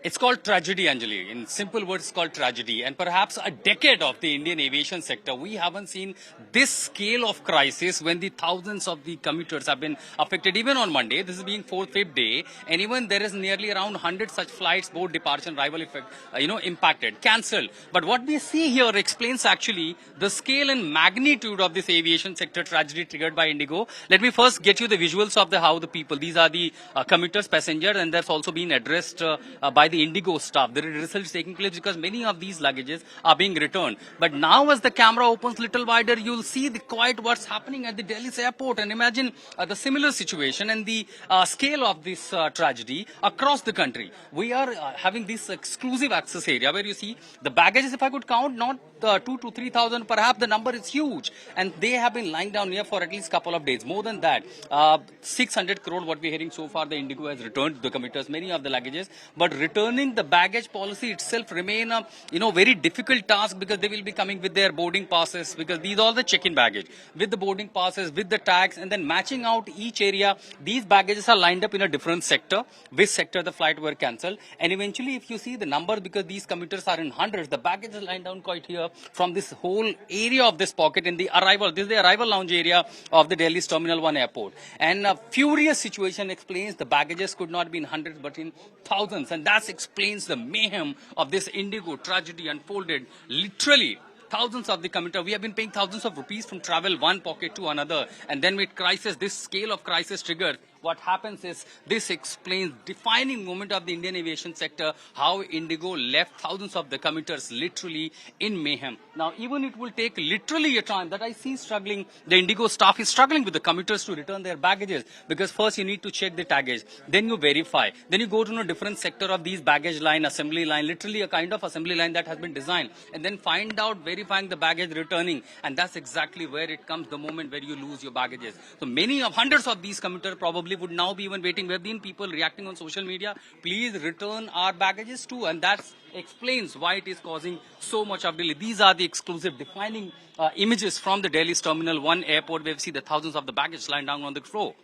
It's called tragedy, Anjali. In simple words, it's called tragedy. And perhaps a decade of the Indian aviation sector, we haven't seen this scale of crisis when the thousands of the commuters have been affected. Even on Monday, this is being fourth, fifth day, and even there is nearly around 100 such flights, both departure and arrival effect, impacted, cancelled. But what we see here explains actually the scale and magnitude of this aviation sector tragedy triggered by IndiGo. Let me first get you the visuals of how the people, these are the commuters, passengers, and that's also been addressed by the IndiGo staff. There is research taking place because many of these luggages are being returned. But now as the camera opens little wider, you'll see the quite what's happening at the Delhi's airport. And imagine the similar situation and the scale of this tragedy across the country. We are having this exclusive access area where you see the baggages, if I could count, not 2 to 3,000, perhaps the number is huge. And they have been lying down here for at least a couple of days. More than that, 600 crore, what we're hearing so far, the IndiGo has returned the commuters, many of the luggages. But returning the baggage policy itself remain a very difficult task because they will be coming with their boarding passes, because these are all the check-in baggage with the boarding passes, with the tags, and then matching out each area. These baggages are lined up in a different sector, which sector the flight were cancelled. And eventually, if you see the number, because these commuters are in hundreds, the baggage is lined down quite here from this whole area of this pocket in the arrival. This is the arrival lounge area of the Delhi's Terminal 1 airport. And a furious situation explains the baggages could not be in hundreds but in thousands. And that explains the mayhem of this IndiGo tragedy unfolded. Literally, thousands of the commuter, we have been paying thousands of rupees from travel one pocket to another. And then with crisis, this scale of crisis triggered. What happens is this explains defining moment of the Indian aviation sector, how IndiGo left thousands of the commuters literally in mayhem. Now, even it will take literally a time that I see struggling. The IndiGo staff is struggling with the commuters to return their baggages, because first you need to check the taggage, then you verify, then you go to a different sector of these baggage line, assembly line, literally a kind of assembly line that has been designed, and then find out verifying the baggage returning. And that's exactly where it comes, the moment where you lose your baggages. So many of hundreds of these commuters probably would now be even waiting. We have been people reacting on social media, please return our baggages too, and that explains why it is causing so much of delay. These are the exclusive defining images from the Delhi's Terminal 1 airport, where we see the thousands of the baggage lying down on the floor.